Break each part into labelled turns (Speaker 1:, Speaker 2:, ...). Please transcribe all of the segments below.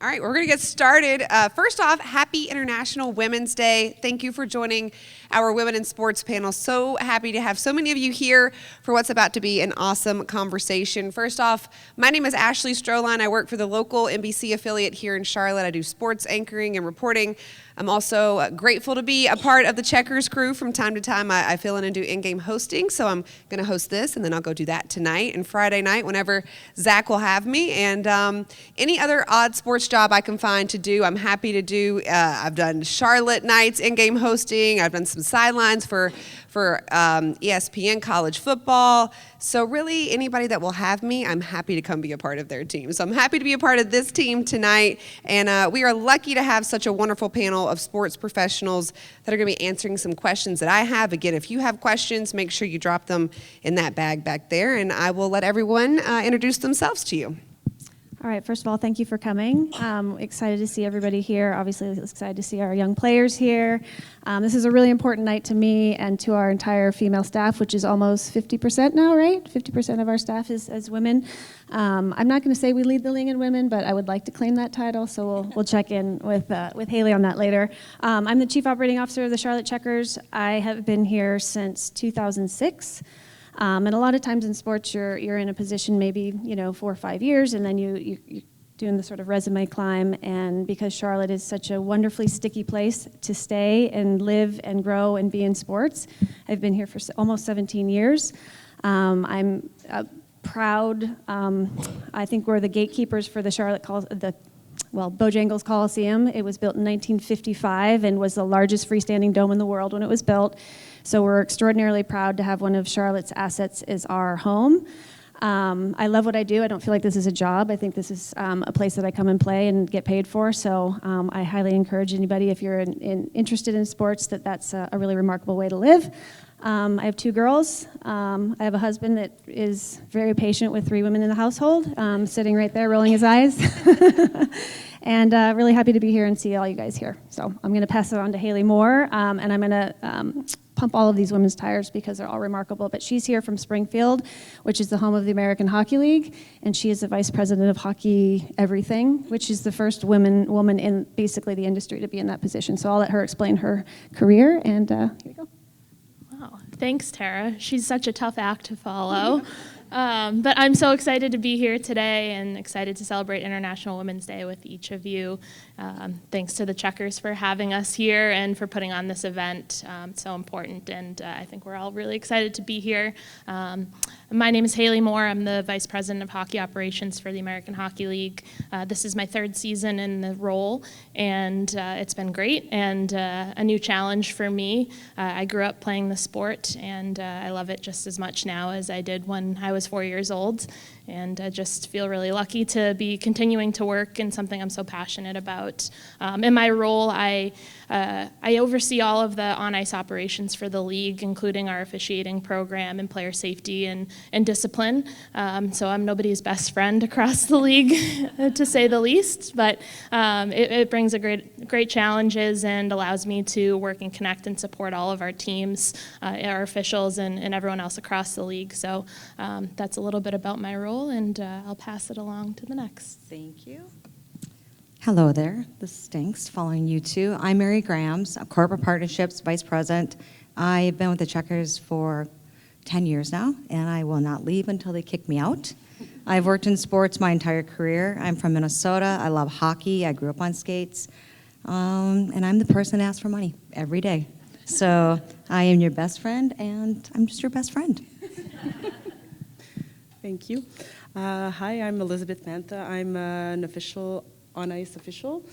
Speaker 1: All right, we're going to get started. First off, happy International Women's Day. Thank you for joining our Women in Sports panel. So happy to have so many of you here for what's about to be an awesome conversation. First off, my name is Ashley Stroline. I work for the local NBC affiliate here in Charlotte. I do sports anchoring and reporting. I'm also grateful to be a part of the Checkers crew. From time to time, I fill in and do in-game hosting, so I'm going to host this, and then I'll go do that tonight and Friday night whenever Zach will have me. And any other odd sports job I can find to do, I'm happy to do. I've done Charlotte nights in-game hosting. I've done some sidelines for ESPN college football. So really, anybody that will have me, I'm happy to come be a part of their team. So I'm happy to be a part of this team tonight. And we are lucky to have such a wonderful panel of sports professionals that are going to be answering some questions that I have. Again, if you have questions, make sure you drop them in that bag back there, and I will let everyone introduce themselves to you.
Speaker 2: All right, first of all, thank you for coming. Excited to see everybody here. Obviously, excited to see our young players here. This is a really important night to me and to our entire female staff, which is almost 50% now, right? 50% of our staff is women. I'm not going to say we lead the league in women, but I would like to claim that title, so we'll check in with Haley on that later. I'm the Chief Operating Officer of the Charlotte Checkers. I have been here since 2006. And a lot of times in sports, you're in a position maybe 4 or 5 years, and then you're doing the sort of resume climb. And because Charlotte is such a wonderfully sticky place to stay and live and grow and be in sports, I've been here for almost 17 years. I'm proud. I think we're the gatekeepers for the Bojangles Coliseum. It was built in 1955 and was the largest freestanding dome in the world when it was built. So we're extraordinarily proud to have one of Charlotte's assets as our home. I love what I do. I don't feel like this is a job. I think this is a place that I come and play and get paid for. So I highly encourage anybody, if you're interested in sports, that's a really remarkable way to live. I have 2 girls. I have a husband that is very patient with 3 women in the household, sitting right there rolling his eyes. And really happy to be here and see all you guys here. So I'm going to pass it on to Haley Moore, and I'm going to pump all of these women's tires because they're all remarkable. But she's here from Springfield, which is the home of the American Hockey League, and she is the vice president of hockey everything, which is the first woman in basically the industry to be in that position. So I'll let her explain her career, and here we go.
Speaker 3: Wow, thanks, Tara. She's such a tough act to follow. But I'm so excited to be here today and excited to celebrate International Women's Day with each of you. Thanks to the Checkers for having us here and for putting on this event. It's so important, and I think we're all really excited to be here. My name is Haley Moore. I'm the Vice President of Hockey Operations for the American Hockey League. This is my 3rd season in the role, and it's been great and a new challenge for me. I grew up playing the sport, and I love it just as much now as I did when I was 4 years old, and I just feel really lucky to be continuing to work in something I'm so passionate about. In my role, I oversee all of the on-ice operations for the league, including our officiating program and player safety and discipline. So I'm nobody's best friend across the league, to say the least, but it brings great challenges and allows me to work and connect and support all of our teams, our officials, and everyone else across the league. So that's a little bit about my role, and I'll pass it along to the next.
Speaker 1: Thank you.
Speaker 4: Hello there, this is Stinks, following you two. I'm Mary Grams, a Corporate Partnerships Vice President. I've been with the Checkers for 10 years now, and I will not leave until they kick me out. I've worked in sports my entire career. I'm from Minnesota. I love hockey. I grew up on skates. And I'm the person that asks for money every day. So I am your best friend, and I'm just your best friend.
Speaker 5: Thank you. Hi, I'm Elizabeth Mantha. I'm an official, on-ice official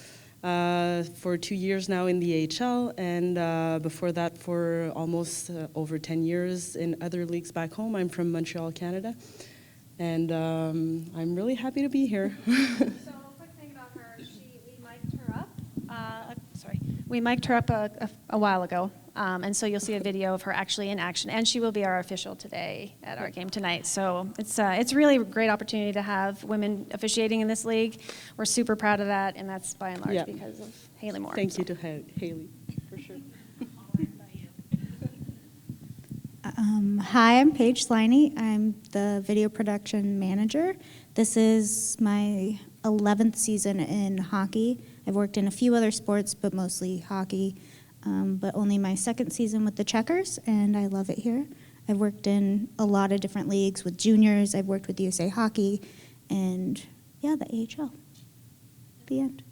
Speaker 5: for 2 years now in the AHL, and before that for almost over 10 years in other leagues back home. I'm from Montreal, Canada, and I'm really happy to be here.
Speaker 2: So a quick thing about her, we mic'd her up a while ago, and so you'll see a video of her actually in action, and she will be our official today at our game tonight. So it's really a great opportunity to have women officiating in this league. We're super proud of that, and that's by and large because of Haley Moore.
Speaker 5: Thank you to Haley, for sure.
Speaker 6: Hi, I'm Paige Sliney. I'm the video production manager. This is my 11th season in hockey. I've worked in a few other sports, but mostly hockey, but only my second season with the Checkers, and I love it here. I've worked in a lot of different leagues with juniors. I've worked with USA Hockey, and yeah, the AHL. The end.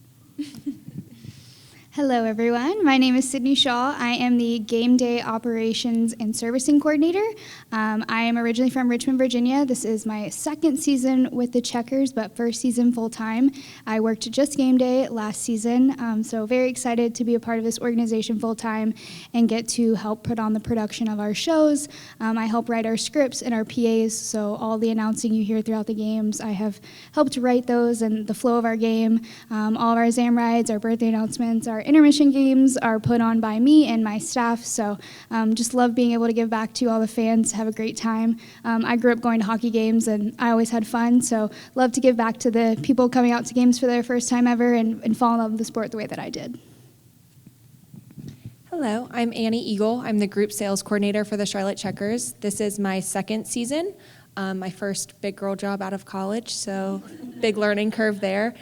Speaker 7: Hello, everyone. My name is Sydney Shaw. I am the Game Day Operations and Servicing Coordinator. I am originally from Richmond, Virginia. This is my second season with the Checkers, but first season full-time. I worked just Game Day last season, so very excited to be a part of this organization full-time and get to help put on the production of our shows. I help write our scripts and our PAs, so all the announcing you hear throughout the games, I have helped write those and the flow of our game. All of our exam rides, our birthday announcements, our intermission games are put on by me and my staff, so just love being able to give back to all the fans, have a great time. I grew up going to hockey games and I always had fun, so love to give back to the people coming out to games for their first time ever and fall in love with the sport the way that I did.
Speaker 8: Hello, I'm Annie Eagle. I'm the group sales coordinator for the Charlotte Checkers. This is my second season, my first big girl job out of college, so big learning curve there.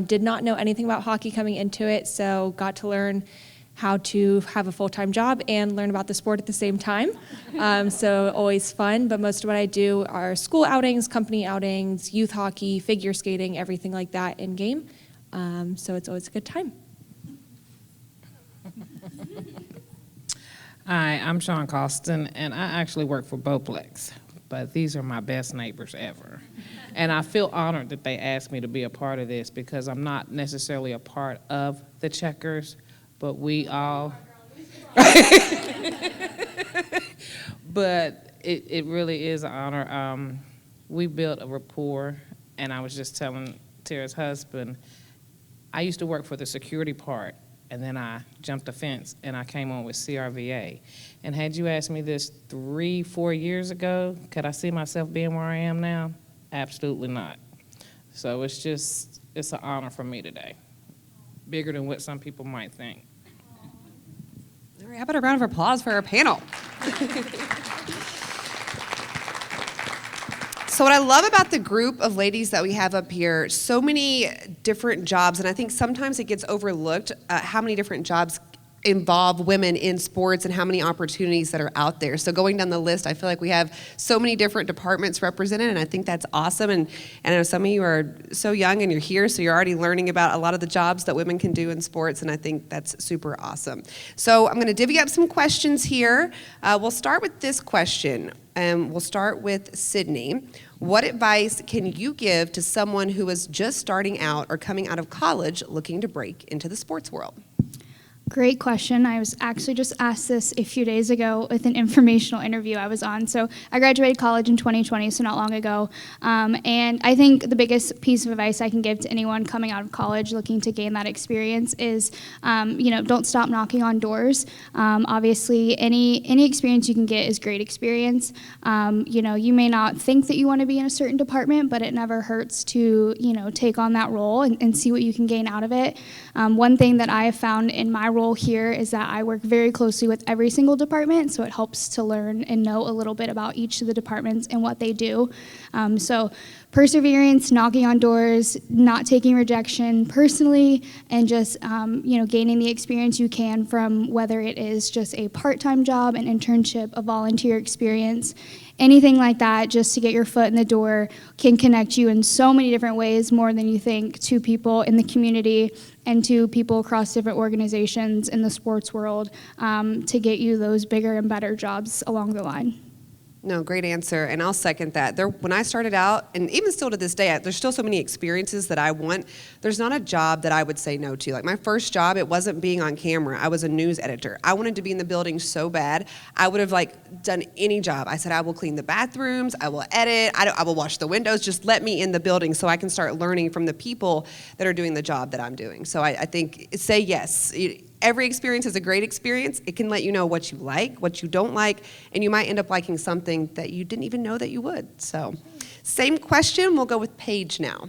Speaker 8: Did not know anything about hockey coming into it, so got to learn how to have a full-time job and learn about the sport at the same time. So always fun, but most of what I do are school outings, company outings, youth hockey, figure skating, everything like that in game. So it's always a good time.
Speaker 9: Hi, I'm Sean Costin, and I actually work for Bowplex, but these are my best neighbors ever. And I feel honored that they asked me to be a part of this because I'm not necessarily a part of the Checkers, but we all, but it really is an honor. We built a rapport, and I was just telling Tara's husband, I used to work for the security part, and then I jumped the fence, and I came on with CRVA. And had you asked me this 3-4 years ago, could I see myself being where I am now? Absolutely not. So it's an honor for me today. Bigger than what some people might think.
Speaker 1: All right, how about a round of applause for our panel? So what I love about the group of ladies that we have up here, so many different jobs, and I think sometimes it gets overlooked how many different jobs involve women in sports and how many opportunities that are out there. So going down the list, I feel like we have so many different departments represented, and I think that's awesome. And I know some of you are so young and you're here, so you're already learning about a lot of the jobs that women can do in sports, and I think that's super awesome. So I'm gonna divvy up some questions here. We'll start with this question. We'll start with Sydney. What advice can you give to someone who is just starting out or coming out of college looking to break into the sports world?
Speaker 7: Great question. I was actually just asked this a few days ago with an informational interview I was on. So I graduated college in 2020, so not long ago. And I think the biggest piece of advice I can give to anyone coming out of college looking to gain that experience is, don't stop knocking on doors. Obviously, any experience you can get is great experience. You may not think that you want to be in a certain department, but it never hurts to, take on that role and see what you can gain out of it. One thing that I have found in my role here is that I work very closely with every single department, so it helps to learn and know a little bit about each of the departments and what they do. So perseverance, knocking on doors, not taking rejection personally, and just gaining the experience you can from whether it is just a part-time job, an internship, a volunteer experience, anything like that, just to get your foot in the door can connect you in so many different ways, more than you think, to people in the community and to people across different organizations in the sports world to get you those bigger and better jobs along the line.
Speaker 1: No, great answer, and I'll second that. When I started out, and even still to this day, there's still so many experiences that I want. There's not a job that I would say no to. Like my first job, it wasn't being on camera. I was a news editor. I wanted to be in the building so bad. I would have done any job. I said, I will clean the bathrooms, I will edit, I will wash the windows. Just let me in the building so I can start learning from the people that are doing the job that I'm doing. So I think say yes. Every experience is a great experience. It can let you know what you like, what you don't like, and you might end up liking something that you didn't even know that you would. So, same question, we'll go with Paige now.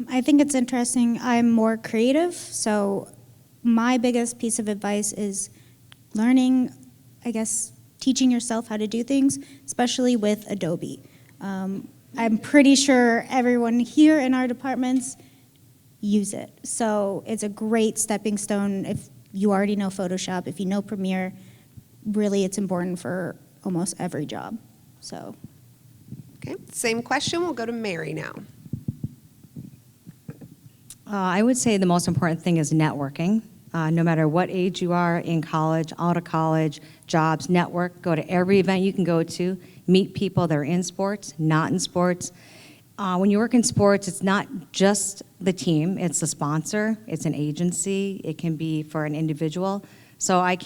Speaker 6: I think it's interesting. I'm more creative, so my biggest piece of advice is learning, teaching yourself how to do things, especially with Adobe. I'm pretty sure everyone here in our departments use it. So it's a great stepping stone if you already know Photoshop, if you know Premiere. Really, it's important for almost every job. So
Speaker 1: Okay, same question. We'll go to Mary now.
Speaker 4: I would say the most important thing is networking. No matter what age you are, in college, out of college, jobs, network, go to every event you can go to, meet people that are in sports, not in sports. When you work in sports, it's not just the team, it's the sponsor, it's an agency, it can be for an individual. So I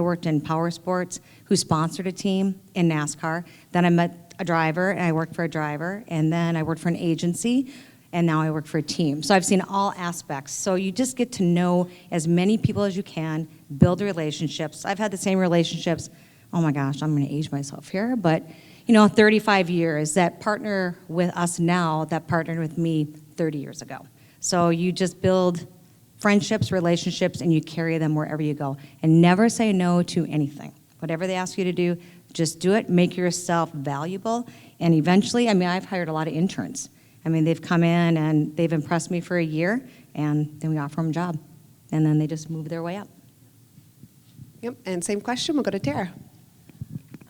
Speaker 4: worked in power sports who sponsored a team in NASCAR. Then I met a driver and I worked for a driver, and then I worked for an agency, and now I work for a team. So I've seen all aspects. So you just get to know as many people as you can, build relationships. I've had the same relationships, oh my gosh, I'm gonna age myself here, but 35 years that partner with us now that partnered with me 30 years ago. So you just build friendships, relationships, and you carry them wherever you go. And never say no to anything. Whatever they ask you to do, just do it, make yourself valuable, and eventually, I've hired a lot of interns. They've come in and they've impressed me for a year, and then we offer them a job. And then they just move their way up.
Speaker 1: Yep, and same question. We'll go to Tara.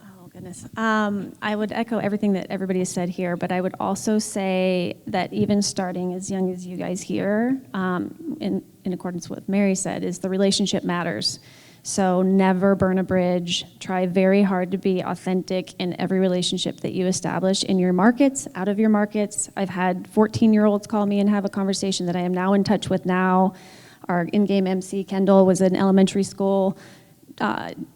Speaker 2: Oh, goodness. I would echo everything that everybody has said here, but I would also say that even starting as young as you guys here, in accordance with what Mary said, is the relationship matters. So never burn a bridge. Try very hard to be authentic in every relationship that you establish in your markets, out of your markets. I've had 14-year-olds call me and have a conversation that I am now in touch with now. Our in-game MC, Kendall, was in elementary school.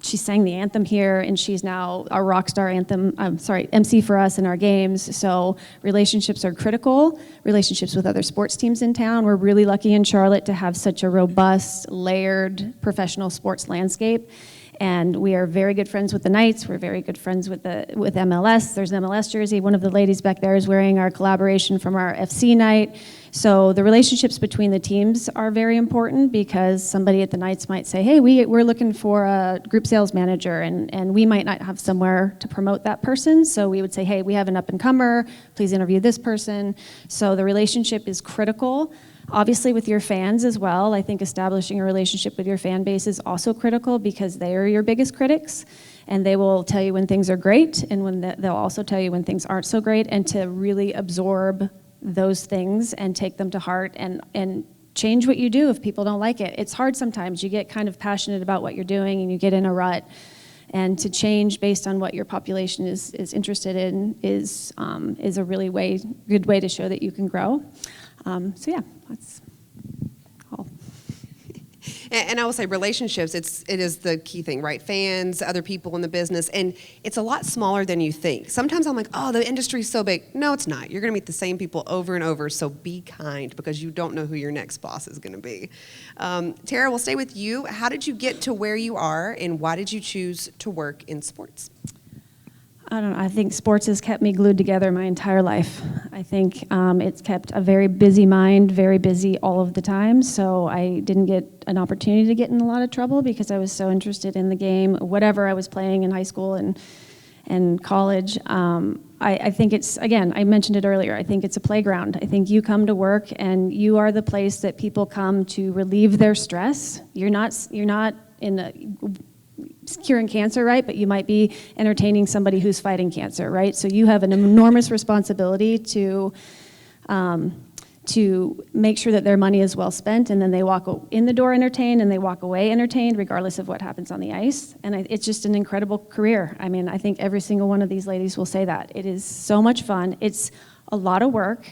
Speaker 2: She sang the anthem here, and she's now a rock star MC for us in our games. So relationships are critical. Relationships with other sports teams in town. We're really lucky in Charlotte to have such a robust, layered professional sports landscape. And we are very good friends with the Knights. We're very good friends with MLS. There's an MLS jersey. One of the ladies back there is wearing our collaboration from our FC night. So the relationships between the teams are very important, because somebody at the Knights might say, hey, we're looking for a group sales manager, and we might not have somewhere to promote that person. So we would say, hey, we have an up-and-comer. Please interview this person. So the relationship is critical. Obviously with your fans as well. I think establishing a relationship with your fan base is also critical, because they are your biggest critics, and they will tell you when things are great, and they'll also tell you when things aren't so great, and to really absorb those things and take them to heart and change what you do if people don't like it. It's hard sometimes. You get kind of passionate about what you're doing and you get in a rut. And to change based on what your population is interested in is a really good way to show that you can grow. So yeah, that's all.
Speaker 1: And I will say relationships, it is the key thing, right? Fans, other people in the business, and it's a lot smaller than you think. Sometimes I'm like, oh, the industry's so big. No, it's not. You're gonna meet the same people over and over, so be kind, because you don't know who your next boss is gonna be. Tara, we'll stay with you. How did you get to where you are, and why did you choose to work in sports?
Speaker 2: I don't know. I think sports has kept me glued together my entire life. I think it's kept a very busy mind, very busy all of the time. So I didn't get an opportunity to get in a lot of trouble because I was so interested in the game, whatever I was playing in high school and college. I think it's, again, I mentioned it earlier, I think it's a playground. I think you come to work and you are the place that people come to relieve their stress. You're not curing cancer, right? But you might be entertaining somebody who's fighting cancer, right? So you have an enormous responsibility to make sure that their money is well spent, and then they walk in the door entertained and they walk away entertained, regardless of what happens on the ice. And it's just an incredible career. I mean, I think every single one of these ladies will say that. It is so much fun. It's a lot of work.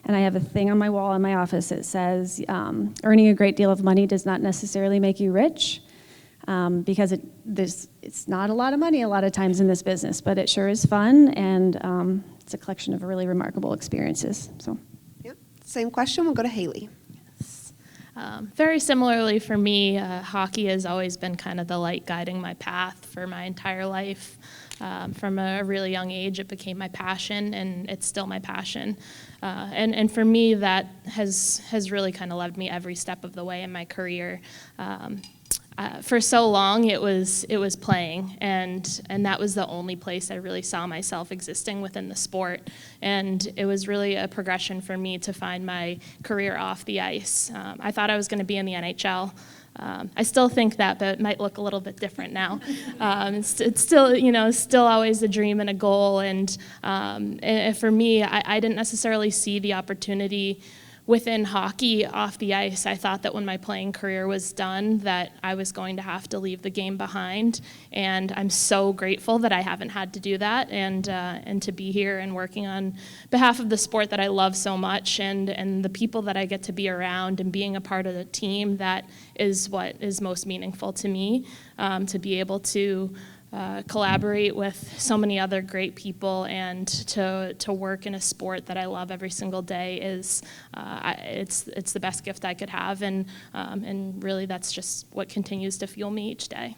Speaker 2: And I have a thing on my wall in my office that says, earning a great deal of money does not necessarily make you rich. Because it's not a lot of money a lot of times in this business, but it sure is fun, and it's a collection of really remarkable experiences. So,
Speaker 1: Yep. Same question. We'll go to Haley.
Speaker 3: Very similarly for me, hockey has always been kind of the light guiding my path for my entire life. From a really young age, it became my passion, and it's still my passion. And for me, that has really kind of led me every step of the way in my career. for so long it was playing, and that was the only place I really saw myself existing within the sport. And it was really a progression for me to find my career off the ice. I thought I was going to be in the NHL. I still think that, but it might look a little bit different now. It's still, still always a dream and a goal. And for me, I didn't necessarily see the opportunity within hockey off the ice. I thought that when my playing career was done, that I was going to have to leave the game behind. And I'm so grateful that I haven't had to do that, and to be here and working on behalf of the sport that I love so much, and the people that I get to be around, and being a part of the team. That is what is most meaningful to me, to be able to collaborate with so many other great people, and to work in a sport that I love every single day is it's the best gift I could have, and really that's just what continues to fuel me each day.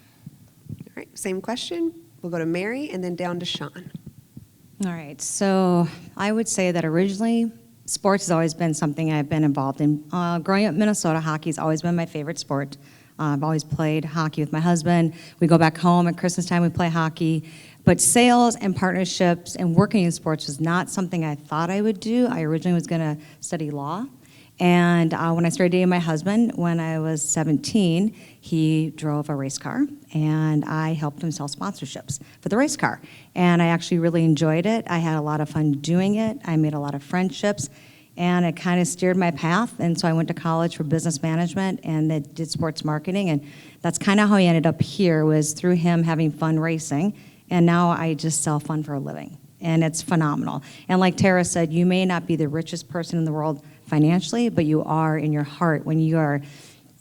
Speaker 1: All right, same question. We'll go to Mary and then down to Sean.
Speaker 4: All right, so I would say that originally sports has always been something I've been involved in. Growing up in Minnesota, hockey's always been my favorite sport. I've always played hockey with my husband. We go back home at Christmas time, we play hockey. But sales and partnerships and working in sports was not something I thought I would do. I originally was going to study law. And when I started dating my husband, when I was 17, he drove a race car, and I helped him sell sponsorships for the race car. And I actually really enjoyed it. I had a lot of fun doing it. I made a lot of friendships. And it kind of steered my path, and so I went to college for business management and then did sports marketing, and that's kind of how I ended up here, was through him having fun racing, and now I just sell fun for a living, and it's phenomenal. And like Tara said, you may not be the richest person in the world financially, but you are in your heart when you are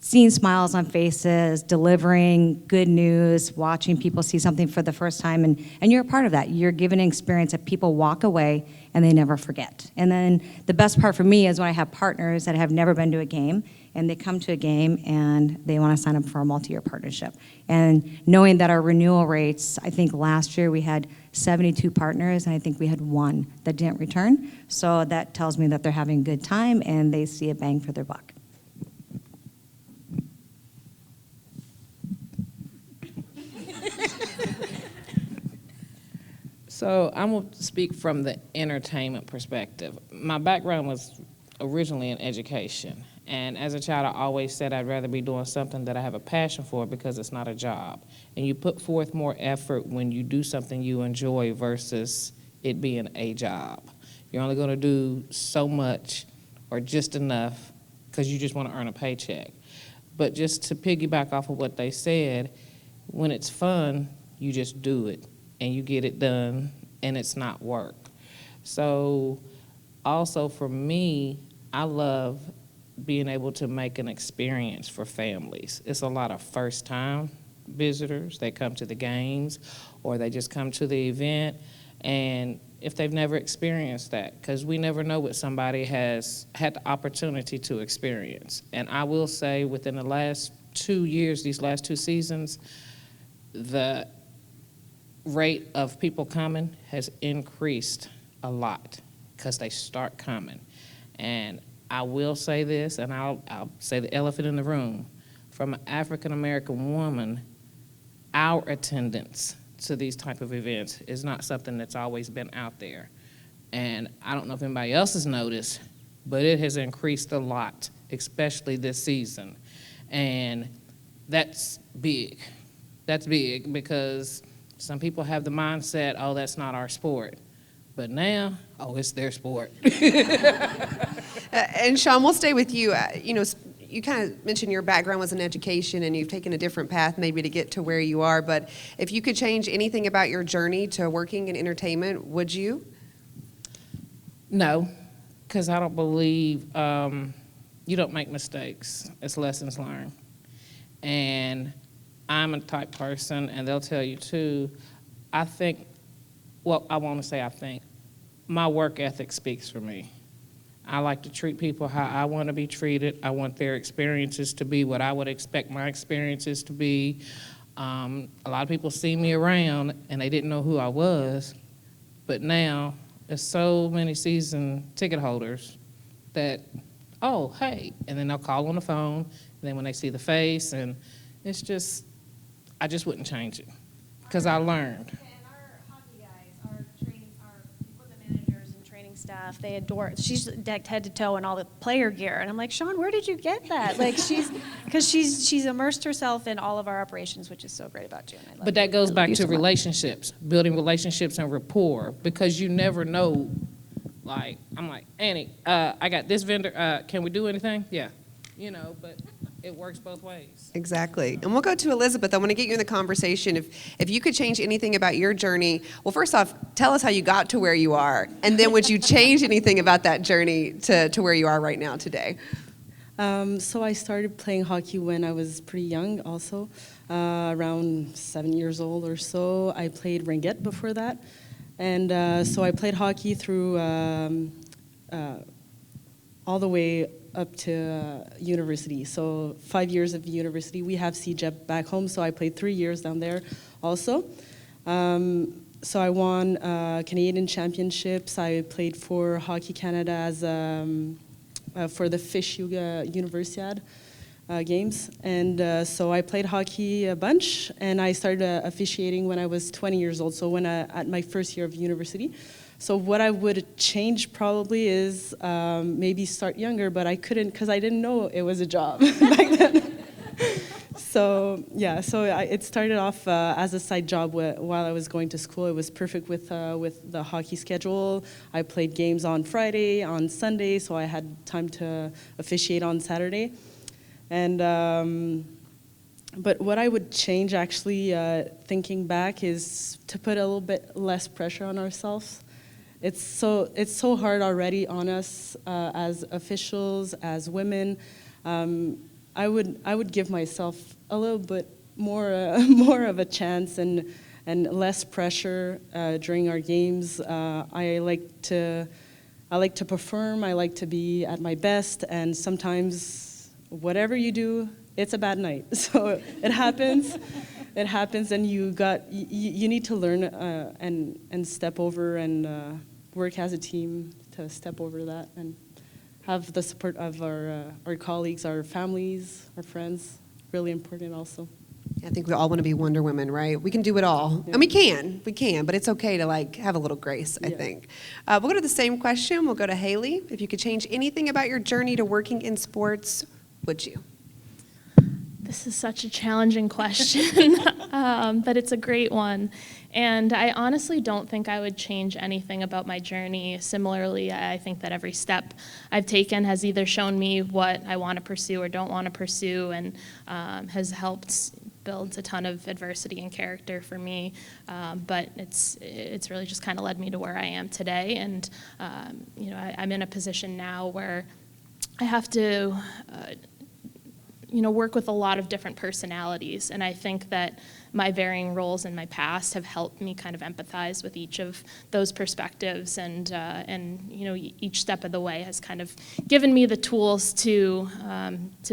Speaker 4: seeing smiles on faces, delivering good news, watching people see something for the first time, and you're a part of that. You're given an experience that people walk away and they never forget. And then the best part for me is when I have partners that have never been to a game, and they come to a game and they want to sign up for a multi-year partnership. And knowing that our renewal rates, I think last year we had 72 partners, and I think we had one that didn't return. So that tells me that they're having a good time and they see a bang for their buck.
Speaker 9: So I'm going to speak from the entertainment perspective. My background was originally in education. And as a child, I always said I'd rather be doing something that I have a passion for, because it's not a job. And you put forth more effort when you do something you enjoy versus it being a job. You're only going to do so much or just enough because you just want to earn a paycheck. But just to piggyback off of what they said, when it's fun, you just do it and you get it done, and it's not work. So also for me, I love being able to make an experience for families. It's a lot of first-time visitors. They come to the games, or they just come to the event, and if they've never experienced that, because we never know what somebody has had the opportunity to experience. And I will say within the last 2 years, these last 2 seasons, the rate of people coming has increased a lot because they start coming. And I will say this, and I'll say the elephant in the room. From an African-American woman, our attendance to these type of events is not something that's always been out there. And I don't know if anybody else has noticed, but it has increased a lot, especially this season. And that's big. That's big because some people have the mindset, oh, that's not our sport. But now, oh, it's their sport.
Speaker 1: And Sean, we'll stay with you. You kind of mentioned your background was in education, and you've taken a different path maybe to get to where you are. But if you could change anything about your journey to working in entertainment, would you?
Speaker 9: No, because I don't believe you don't make mistakes. It's lessons learned. And I'm a type person, and they'll tell you too, I think, well, I want to say I think, my work ethic speaks for me. I like to treat people how I want to be treated. I want their experiences to be what I would expect my experiences to be. A lot of people see me around, and they didn't know who I was, but now there's so many season ticket holders that, oh, hey, and then they'll call on the phone, and then when they see the face, and It's just, I just wouldn't change it because I learned.
Speaker 10: And our hockey guys, our equipment managers and training staff, they adore it. She's decked head to toe in all the player gear, and I'm like, Sean, where did you get that? Like she's immersed herself in all of our operations, which is so great about you. And I love
Speaker 9: But that goes back
Speaker 10: you
Speaker 9: to
Speaker 10: so much.
Speaker 9: relationships, building relationships and rapport, because you never know. Like, I'm like, Annie, I got this vendor, can we do anything? Yeah, but it works both ways.
Speaker 1: Exactly. And we'll go to Elizabeth. I want to get you in the conversation. If you could change anything about your journey, well, first off, tell us how you got to where you are. And then would you change anything about that journey to where you are right now today?
Speaker 5: So I started playing hockey when I was pretty young also, around 7 years old or so. I played ringette before that. And so I played hockey through all the way up to university. So 5 years of university. We have CJEP back home, so I played 3 years down there also. So I won Canadian championships. I played for Hockey Canada as for the Fish Universiade games. And so I played hockey a bunch, and I started officiating when I was 20 years old, so at my first year of university. So what I would change probably is maybe start younger, but I couldn't because I didn't know it was a job back then. So yeah, it started off as a side job while I was going to school. It was perfect with the hockey schedule. I played games on Friday, on Sunday, so I had time to officiate on Saturday. And but what I would change actually, thinking back, is to put a little bit less pressure on ourselves. It's so hard already on us as officials, as women. I would give myself a little bit more of a chance and less pressure during our games. I like to perform. I like to be at my best, and sometimes whatever you do, it's a bad night. So it happens. It happens, and you need to learn and step over and work as a team to step over that and have the support of our colleagues, our families, our friends. Really important also.
Speaker 1: I think we all want to be Wonder Women, right? We can do it all.
Speaker 5: Yeah.
Speaker 1: And we can, but it's okay to have a little grace, I think. We'll go to the same question. We'll go to Haley. If you could change anything about your journey to working in sports, would you?
Speaker 3: This is such a challenging question, but it's a great one. And I honestly don't think I would change anything about my journey. Similarly, I think that every step I've taken has either shown me what I want to pursue or don't want to pursue, and has helped build a ton of adversity and character for me. But it's really just kind of led me to where I am today. And I'm in a position now where I have to work with a lot of different personalities, and I think that my varying roles in my past have helped me kind of empathize with each of those perspectives, and each step of the way has kind of given me the tools to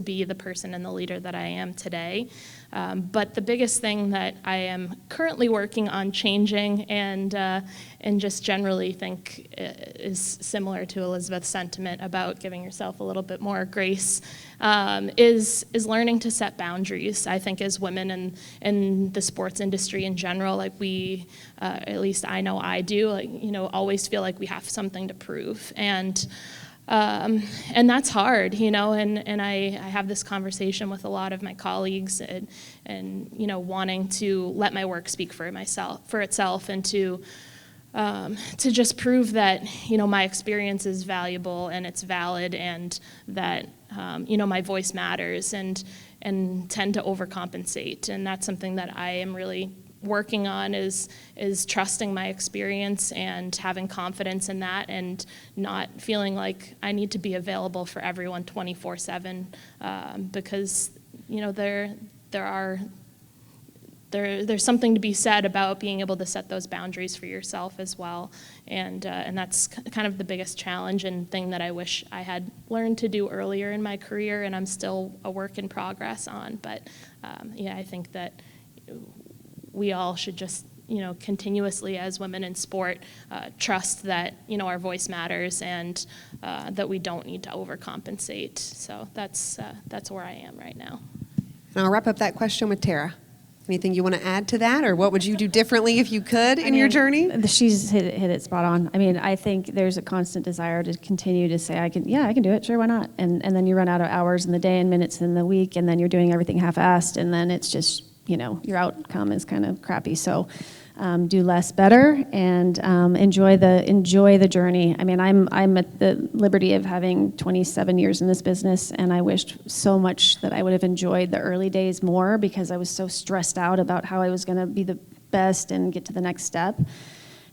Speaker 3: be the person and the leader that I am today. But the biggest thing that I am currently working on changing, and just generally think is similar to Elizabeth's sentiment about giving yourself a little bit more grace, is learning to set boundaries. I think as women in the sports industry in general, like we, at least I know I do, always feel like we have something to prove. And that's hard, and I have this conversation with a lot of my colleagues, and wanting to let my work speak for itself, and to just prove that my experience is valuable and it's valid, and that my voice matters, and tend to overcompensate. And that's something that I am really working on, is trusting my experience and having confidence in that, and not feeling like I need to be available for everyone 24/7, because there's something to be said about being able to set those boundaries for yourself as well, and that's kind of the biggest challenge and thing that I wish I had learned to do earlier in my career, and I'm still a work in progress on. But I think that we all should just continuously, as women in sport, trust that our voice matters, and that we don't need to overcompensate. So that's where I am right now.
Speaker 1: And I'll wrap up that question with Tara. Anything you want to add to that, or what would you do differently if you could in your journey?
Speaker 2: She's hit it spot on. I mean, I think there's a constant desire to continue to say, I can do it, sure, why not? And then you run out of hours in the day and minutes in the week, and then you're doing everything half-assed, and then it's just, your outcome is kind of crappy. So do less better, and enjoy the journey. I mean, I'm at the liberty of having 27 years in this business, and I wished so much that I would have enjoyed the early days more, because I was so stressed out about how I was going to be the best and get to the next step.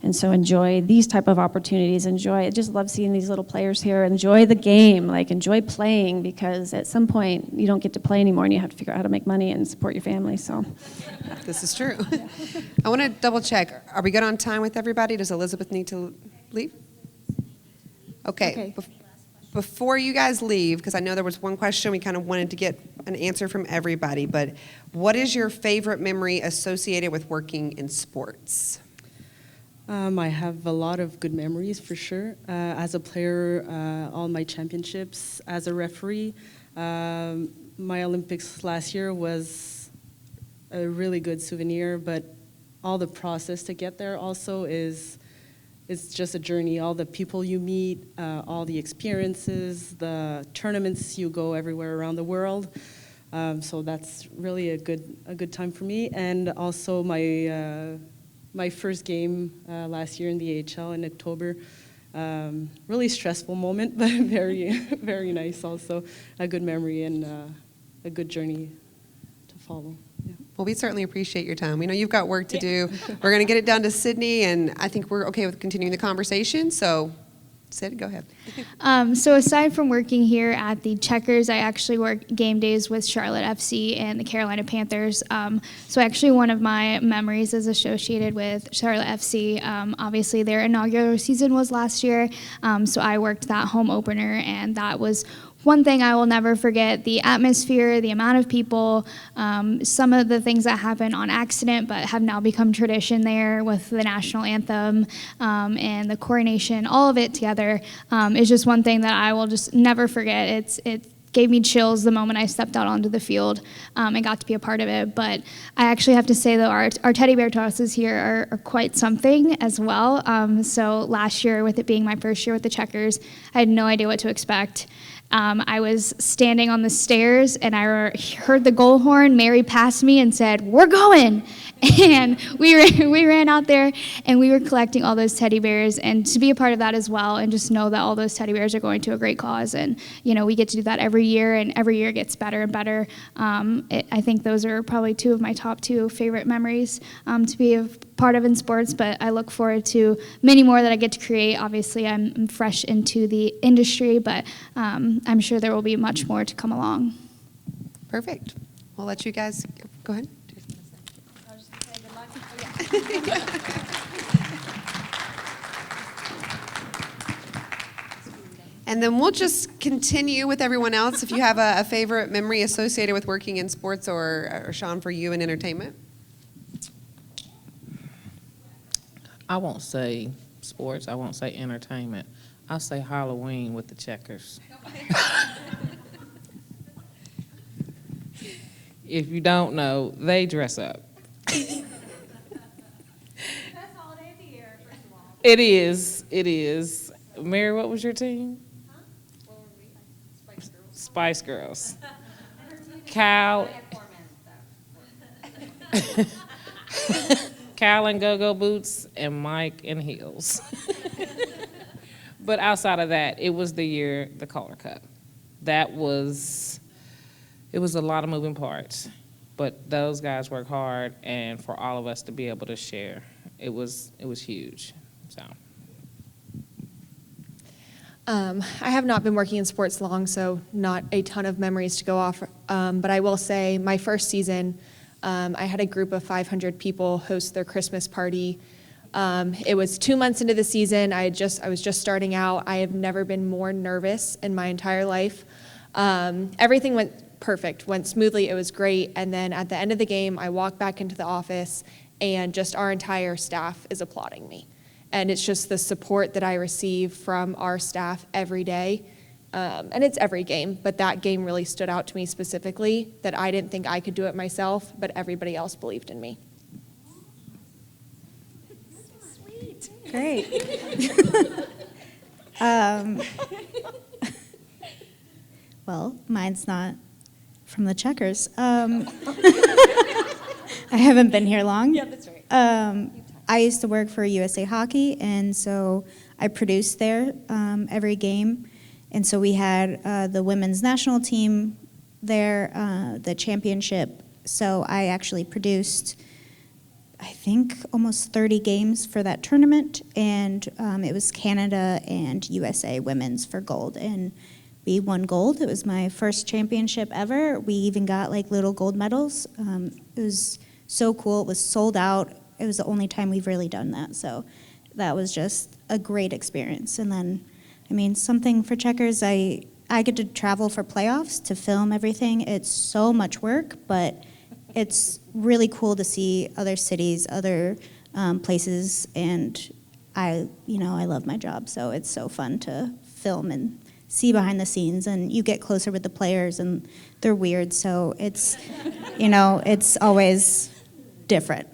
Speaker 2: And so enjoy these type of opportunities. I just love seeing these little players here. Enjoy the game, enjoy playing, because at some point you don't get to play anymore and you have to figure out how to make money and support your family. So
Speaker 1: this is true. I want to double check. Are we good on time with everybody? Does Elizabeth need to leave? Okay. Before you guys leave, because I know there was one question we kind of wanted to get an answer from everybody, but what is your favorite memory associated with working in sports?
Speaker 5: I have a lot of good memories for sure. As a player, all my championships. As a referee, my Olympics last year was a really good souvenir, but all the process to get there also is just a journey. All the people you meet, all the experiences, the tournaments you go everywhere around the world. So that's really a good time for me. And also my first game last year in the AHL in October. Really stressful moment, but very, very nice also. A good memory and a good journey to follow. Yeah.
Speaker 1: Well, we certainly appreciate your time. We know you've got work to do. We're going to get it down to Sydney, and I think we're okay with continuing the conversation. So, Sid, go ahead.
Speaker 7: So aside from working here at the Checkers, I actually work game days with Charlotte FC and the Carolina Panthers. So actually one of my memories is associated with Charlotte FC. Obviously their inaugural season was last year, so I worked that home opener, and that was one thing I will never forget: the atmosphere, the amount of people, some of the things that happened on accident but have now become tradition there with the national anthem and the coronation, all of it together is just one thing that I will just never forget. It gave me chills the moment I stepped out onto the field and got to be a part of it. But I actually have to say, though, our teddy bear tosses here are quite something as well. So last year, with it being my first year with the Checkers, I had no idea what to expect. I was standing on the stairs, and I heard the goal horn. Mary passed me and said, "We're going." And we ran out there, and we were collecting all those teddy bears, and to be a part of that as well, and just know that all those teddy bears are going to a great cause. And, we get to do that every year, and every year gets better and better. I think those are probably two of my top two favorite memories to be a part of in sports, but I look forward to many more that I get to create. Obviously, I'm fresh into the industry, but I'm sure there will be much more to come along.
Speaker 1: Perfect. We'll let you guys go ahead. And then we'll just continue with everyone else. If you have a favorite memory associated with working in sports, or Sean, for you in entertainment.
Speaker 9: I won't say sports. I won't say entertainment. I'll say Halloween with the Checkers. If you don't know, they dress up. It is. Mary, what was your team? Huh? What were we? Spice Girls. Cal. Cal in go-go boots and Mike in heels. But outside of that, it was the year the Calder Cup. It was a lot of moving parts, but those guys work hard, and for all of us to be able to share, it was huge. So.
Speaker 8: I have not been working in sports long, so not a ton of memories to go off. But I will say my first season, I had a group of 500 people host their Christmas party. It was 2 months into the season. I was just starting out. I have never been more nervous in my entire life. Everything went perfect, went smoothly. It was great. And then at the end of the game, I walked back into the office, and just our entire staff is applauding me. And it's just the support that I receive from our staff every day And it's every game, but that game really stood out to me specifically, that I didn't think I could do it myself, but everybody else believed in me.
Speaker 6: Great. Well, mine's not from the Checkers. I haven't been here long. Yeah, that's right. I used to work for USA Hockey, and so I produced there every game. And so we had the women's national team there, the championship. So I actually produced, I think, almost 30 games for that tournament. And it was Canada and USA women's for gold. And we won gold. It was my first championship ever. We even got like little gold medals. It was so cool. It was sold out. It was the only time we've really done that. So that was just a great experience. And then, I mean, something for Checkers, I get to travel for playoffs to film everything. It's so much work, but it's really cool to see other cities, other places, and I love my job. So it's so fun to film and see behind the scenes, and you get closer with the players, and they're weird. So it's, it's always different.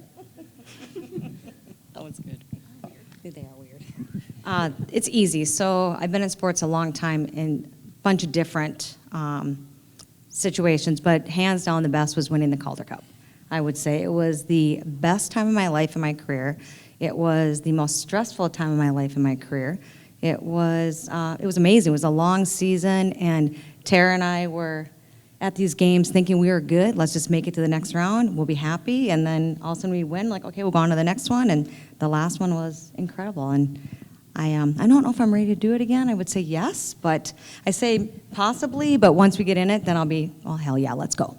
Speaker 4: That was good. They are weird. It's easy. So I've been in sports a long time in a bunch of different situations, but hands down the best was winning the Calder Cup. I would say it was the best time of my life in my career. It was the most stressful time of my life in my career. It was amazing. It was a long season, and Tara and I were at these games thinking we were good. Let's just make it to the next round. We'll be happy. And then all of a sudden we win, like, okay, we'll go on to the next one. And the last one was incredible. And I don't know if I'm ready to do it again. I would say yes, but I say possibly, but once we get in it, then I'll be, oh, hell yeah, let's go.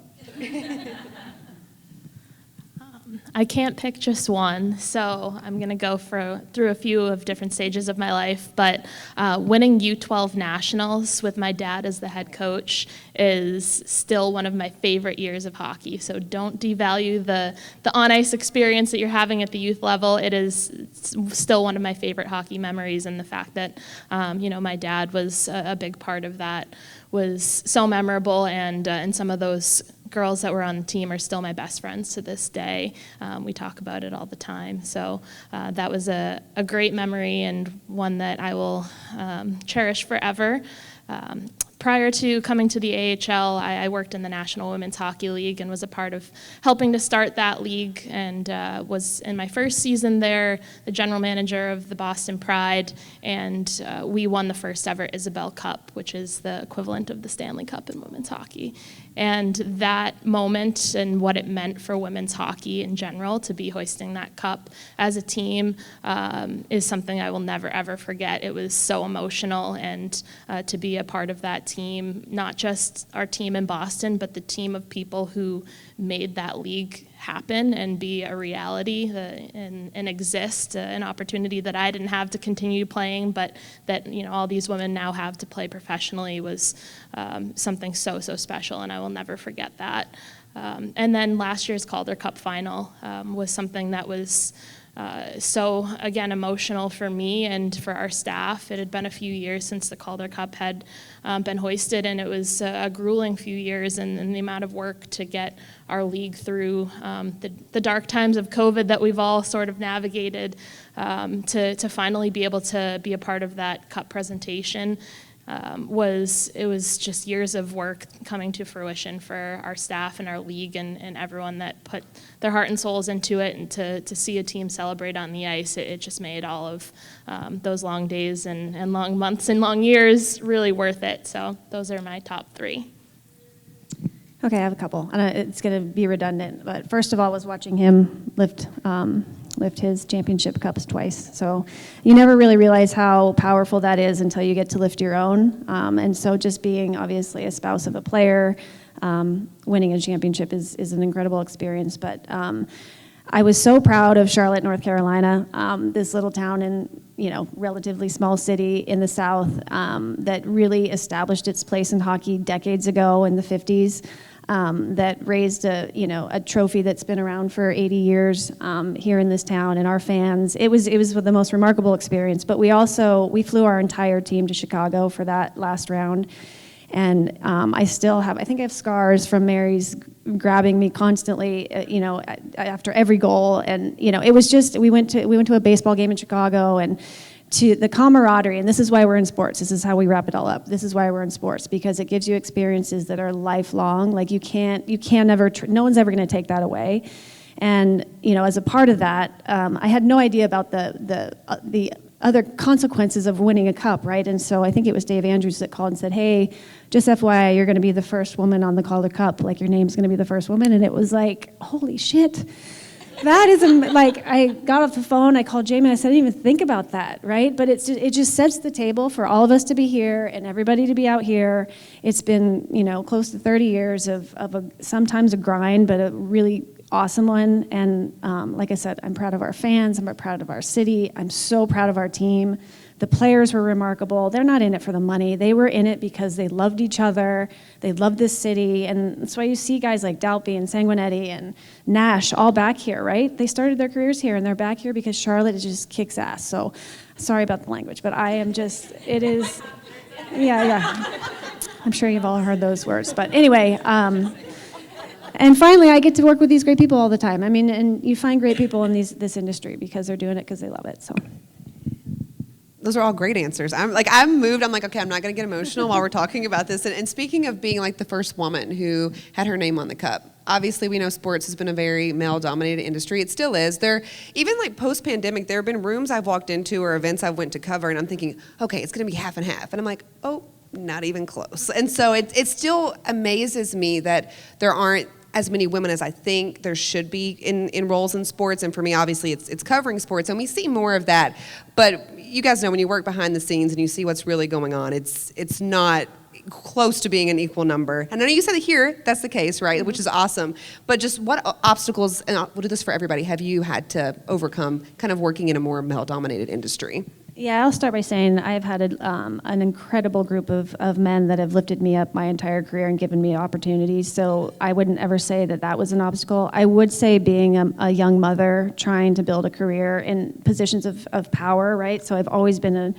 Speaker 3: I can't pick just one, so I'm going to go through a few of different stages of my life. But winning U12 Nationals with my dad as the head coach is still one of my favorite years of hockey. So don't devalue the on-ice experience that you're having at the youth level. It is still one of my favorite hockey memories, and the fact that my dad was a big part of that was so memorable, and some of those girls that were on the team are still my best friends to this day. We talk about it all the time. So that was a great memory, and one that I will cherish forever. Prior to coming to the AHL, I worked in the National Women's Hockey League and was a part of helping to start that league, and was in my first season there the general manager of the Boston Pride, and we won the first ever Isabel Cup, which is the equivalent of the Stanley Cup in women's hockey. And that moment and what it meant for women's hockey in general to be hoisting that cup as a team is something I will never, ever forget. It was so emotional, and to be a part of that team, not just our team in Boston, but the team of people who made that league happen and be a reality and exist, an opportunity that I didn't have to continue playing, but that all these women now have to play professionally, was something so special, and I will never forget that. And then last year's Calder Cup final was something that was so, again, emotional for me and for our staff. It had been a few years since the Calder Cup had been hoisted, and it was a grueling few years, and the amount of work to get our league through the dark times of COVID that we've all sort of navigated, to finally be able to be a part of that cup presentation. It was just years of work coming to fruition for our staff and our league and everyone that put their heart and souls into it, and to see a team celebrate on the ice, it just made all of those long days and long months and long years really worth it. So those are my top three.
Speaker 2: Okay, I have a couple. And it's going to be redundant, but first of all was watching him lift his championship cups twice. So you never really realize how powerful that is until you get to lift your own. And so just being obviously a spouse of a player, winning a championship is an incredible experience. But I was so proud of Charlotte, North Carolina, this little town in relatively small city in the South that really established its place in hockey decades ago in the 50s. that raised a trophy that's been around for 80 years here in this town, and our fans. It was the most remarkable experience. But we flew our entire team to Chicago for that last round, and I think I have scars from Mary's grabbing me constantly, after every goal, and it was just we went to a baseball game in Chicago, and to the camaraderie, and this is why we're in sports. This is how we wrap it all up. This is why we're in sports, because it gives you experiences that are lifelong. Like you can never, no one's ever going to take that away. And as a part of that, I had no idea about the other consequences of winning a cup, right? And so I think it was Dave Andrews that called and said, "Hey, just FYI, you're going to be the first woman on the Calder Cup. Like your name's going to be the first woman." And it was like, holy shit. That isn't, like, I got off the phone, I called Jamie, I said, I didn't even think about that, right? But it just sets the table for all of us to be here and everybody to be out here. It's been, close to 30 years of sometimes a grind, but a really awesome one. And like I said, I'm proud of our fans, I'm proud of our city, I'm so proud of our team. The players were remarkable. They're not in it for the money. They were in it because they loved each other. They loved this city. And that's why you see guys like Dalpy and Sanguinetti and Nash all back here, right? They started their careers here, and they're back here because Charlotte just kicks ass. So sorry about the language, but yeah. I'm sure you've all heard those words. But anyway, and finally, I get to work with these great people all the time. I mean, and you find great people in this industry because they're doing it because they love it, so.
Speaker 1: Those are all great answers. I'm moved. I'm like, okay, I'm not going to get emotional while we're talking about this. And speaking of being like the first woman who had her name on the cup, obviously we know sports has been a very male-dominated industry. It still is. Even like post-pandemic, there have been rooms I've walked into or events I've went to cover, and I'm thinking, okay, it's going to be half and half. And I'm like, oh, not even close. And so it still amazes me that there aren't as many women as I think there should be in roles in sports. And for me, obviously, it's covering sports, and we see more of that. But you guys know when you work behind the scenes and you see what's really going on, it's not close to being an equal number. And I know you said here that's the case, right? Which is awesome. But just what obstacles, and we'll do this for everybody, have you had to overcome kind of working in a more male-dominated industry?
Speaker 2: Yeah, I'll start by saying I've had an incredible group of men that have lifted me up my entire career and given me opportunities, so I wouldn't ever say that was an obstacle. I would say being a young mother trying to build a career in positions of power, right? So I've always been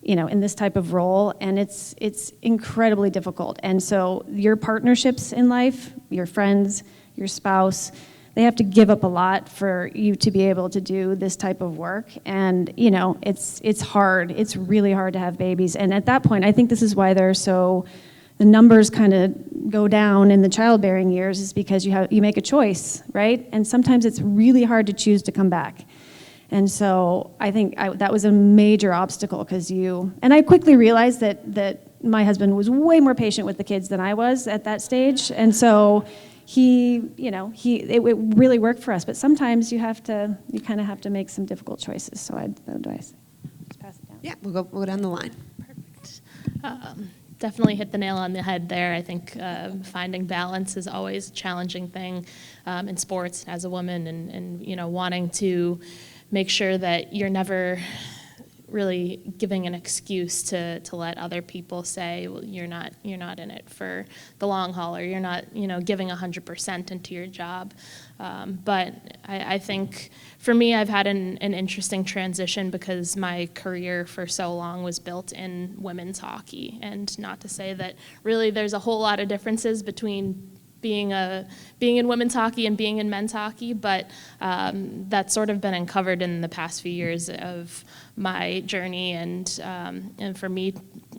Speaker 2: in this type of role, and it's incredibly difficult. And so your partnerships in life, your friends, your spouse, they have to give up a lot for you to be able to do this type of work. And, it's hard. It's really hard to have babies. And at that point, I think this is why the numbers kind of go down in the childbearing years, is because you make a choice, right? And sometimes it's really hard to choose to come back. And so I think that was a major obstacle and I quickly realized that my husband was way more patient with the kids than I was at that stage. And so it really worked for us, but sometimes you kind of have to make some difficult choices. So I'd advise. Just pass it down.
Speaker 1: Yeah, we'll go down the line.
Speaker 3: Perfect. Definitely hit the nail on the head there. I think finding balance is always a challenging thing in sports as a woman, and wanting to make sure that you're never really giving an excuse to let other people say, well, you're not in it for the long haul, or you're not giving 100% into your job. But I think for me, I've had an interesting transition because my career for so long was built in women's hockey, and not to say that really there's a whole lot of differences between being in women's hockey and being in men's hockey, but that's sort of been uncovered in the past few years of my journey, and for me,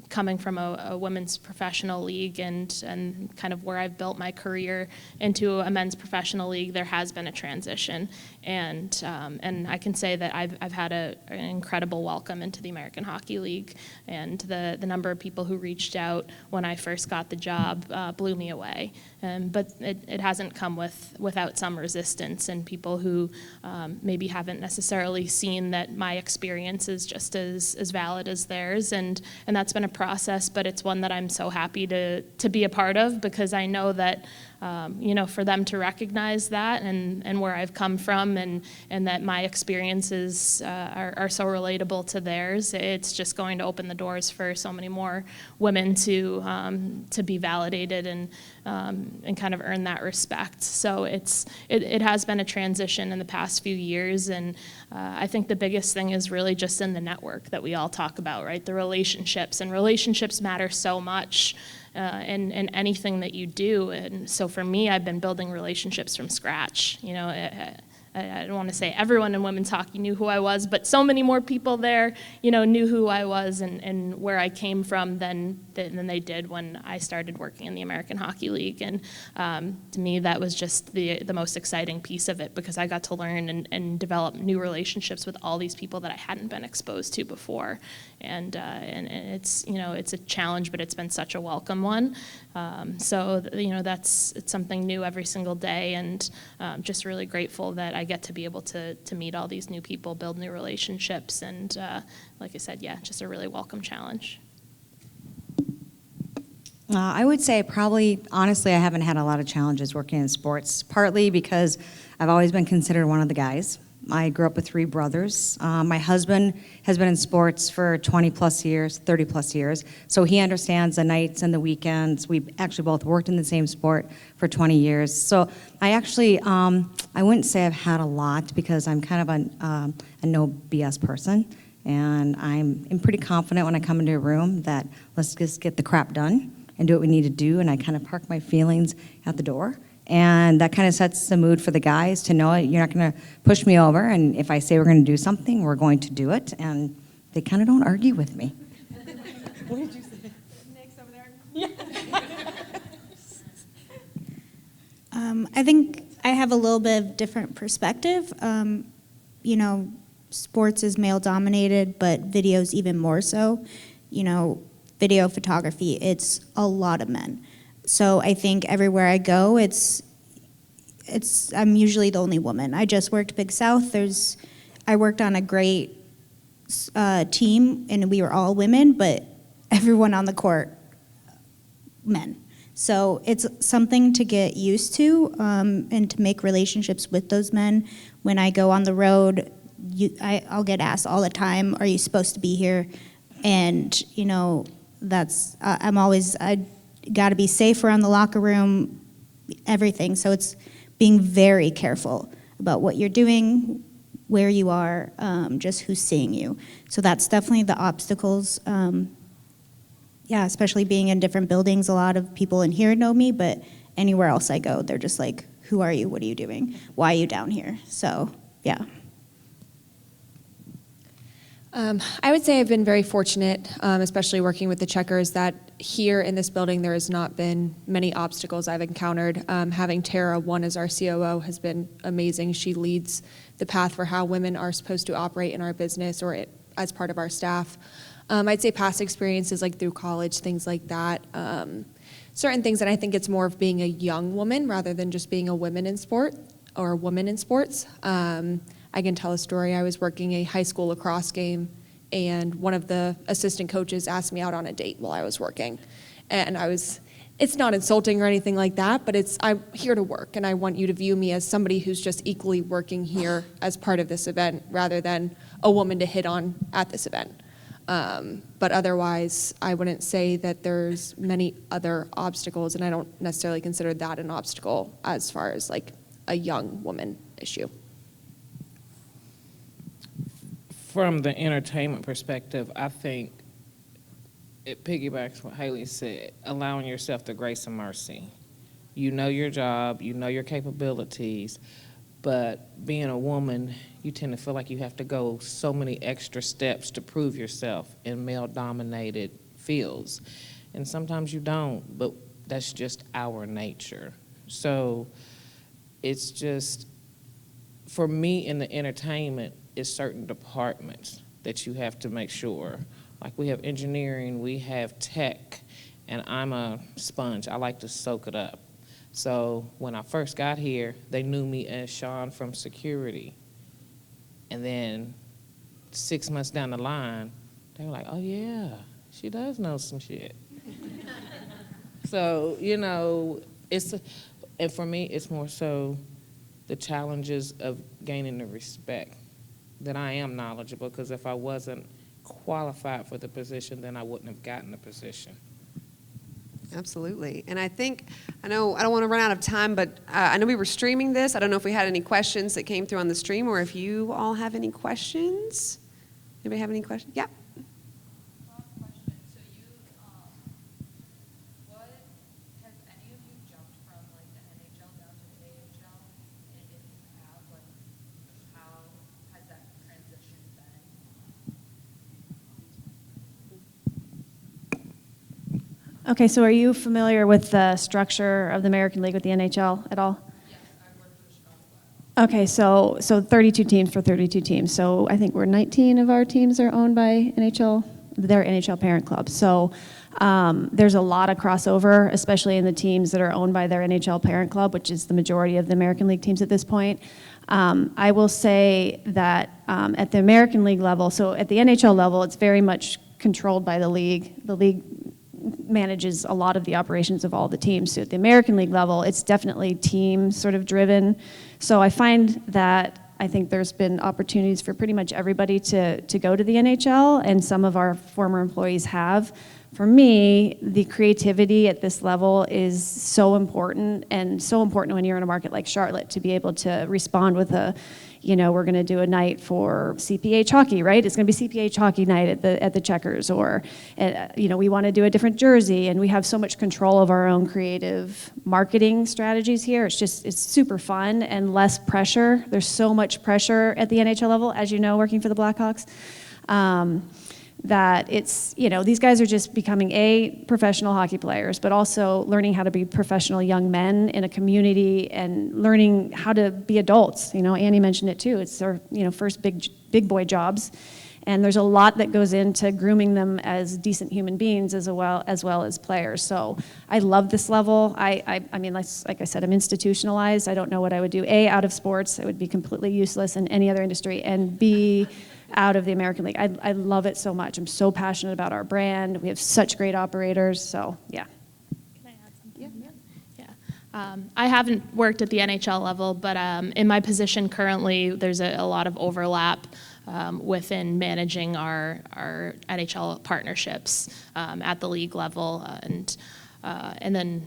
Speaker 3: coming from a women's professional league and kind of where I've built my career into a men's professional league, there has been a transition, and I can say that I've had an incredible welcome into the American Hockey League, and the number of people who reached out when I first got the job blew me away. But it hasn't come without some resistance, and people who maybe haven't necessarily seen that my experience is just as valid as theirs, and that's been a process, but it's one that I'm so happy to be a part of, because I know that for them to recognize that and where I've come from and that my experiences are so relatable to theirs. It's just going to open the doors for so many more women to be validated and kind of earn that respect. So it has been a transition in the past few years, and I think the biggest thing is really just in the network that we all talk about, right? The relationships, and relationships matter so much in anything that you do. And so for me, I've been building relationships from scratch. I don't want to say everyone in women's hockey knew who I was, but so many more people there, knew who I was and where I came from than they did when I started working in the American Hockey League. And to me, that was just the most exciting piece of it, because I got to learn and develop new relationships with all these people that I hadn't been exposed to before. And it's it's a challenge, but it's been such a welcome one. So it's something new every single day, and just really grateful that I get to be able to meet all these new people, build new relationships, and like I said, just a really welcome challenge.
Speaker 4: I would say honestly, I haven't had a lot of challenges working in sports, partly because I've always been considered one of the guys. I grew up with 3 brothers. My husband has been in sports for 20 plus years, 30 plus years, so he understands the nights and the weekends. We actually both worked in the same sport for 20 years. So I actually, I wouldn't say I've had a lot, because I'm kind of a no BS person, and I'm pretty confident when I come into a room that let's just get the crap done and do what we need to do, and I kind of park my feelings at the door. And that kind of sets the mood for the guys to know you're not going to push me over, and if I say we're going to do something, we're going to do it, and they kind of don't argue with me.
Speaker 10: What did you say? Nick's over there.
Speaker 6: I think I have a little bit of different perspective. Sports is male dominated, but video's even more so. Video photography, it's a lot of men. So I think everywhere I go, I'm usually the only woman. I just worked Big South. I worked on a great team, and we were all women, but everyone on the court, men. So it's something to get used to, and to make relationships with those men. When I go on the road, I'll get asked all the time, "Are you supposed to be here?" And that's I got to be safe around the locker room, everything. So it's being very careful about what you're doing, where you are, just who's seeing you. So that's definitely the obstacles. Especially being in different buildings. A lot of people in here know me, but anywhere else I go, they're just like, "Who are you? What are you doing? Why are you down here?" So, yeah.
Speaker 8: I would say I've been very fortunate, especially working with the Checkers, that here in this building there has not been many obstacles I've encountered. Having Tara, one as our COO, has been amazing. She leads the path for how women are supposed to operate in our business or as part of our staff. I'd say past experiences like through college, things like that. Certain things that I think it's more of being a young woman rather than just being a woman in sport or a woman in sports. I can tell a story. I was working a high school lacrosse game, and one of the assistant coaches asked me out on a date while I was working. And it's not insulting or anything like that, but I'm here to work, and I want you to view me as somebody who's just equally working here as part of this event rather than a woman to hit on at this event. But otherwise, I wouldn't say that there's many other obstacles, and I don't necessarily consider that an obstacle as far as like a young woman issue.
Speaker 9: From the entertainment perspective, I think it piggybacks what Haley said, allowing yourself the grace and mercy. You know your job, you know your capabilities, but being a woman, you tend to feel like you have to go so many extra steps to prove yourself in male-dominated fields. And sometimes you don't, but that's just our nature. So it's just, for me in the entertainment, it's certain departments that you have to make sure. Like we have engineering, we have tech, and I'm a sponge. I like to soak it up. So when I first got here, they knew me as Sean from security. And then 6 months down the line, they were like, "Oh yeah, she does know some shit." So, And for me, it's more so the challenges of gaining the respect that I am knowledgeable, because if I wasn't qualified for the position, then I wouldn't have gotten the position.
Speaker 1: Absolutely. And I know I don't want to run out of time, but I know we were streaming this. I don't know if we had any questions that came through on the stream, or if you all have any questions. Anybody have any questions? Yeah.
Speaker 2: Okay, so are you familiar with the structure of the American League with the NHL at all? Yes, I work for Chicago. Okay, so 32 teams for 32 teams. So I think 19 of our teams are owned by NHL, their NHL parent club. So there's a lot of crossover, especially in the teams that are owned by their NHL parent club, which is the majority of the American League teams at this point. I will say that at the American League level, so at the NHL level, it's very much controlled by the league. The league manages a lot of the operations of all the teams. So at the American League level, it's definitely team sort of driven. So I find that I think there's been opportunities for pretty much everybody to go to the NHL, and some of our former employees have. For me, the creativity at this level is so important, and so important when you're in a market like Charlotte to be able to respond with we're going to do a night for CPH hockey, right? It's going to be CPH hockey night at the Checkers, or we want to do a different jersey, and we have so much control of our own creative marketing strategies here. It's super fun and less pressure. There's so much pressure at the NHL level, as you know, working for the Blackhawks. That it's, these guys are just becoming professional hockey players, but also learning how to be professional young men in a community and learning how to be adults. Annie mentioned it too. It's their, first big boy jobs. And there's a lot that goes into grooming them as decent human beings as well as players. So I love this level. I mean, like I said, I'm institutionalized. I don't know what I would do. Out of sports, I would be completely useless in any other industry. And B, out of the American League. I love it so much. I'm so passionate about our brand. We have such great operators. So yeah.
Speaker 3: Can I add something? Yeah. I haven't worked at the NHL level, but in my position currently, there's a lot of overlap within managing our NHL partnerships at the league level, and then,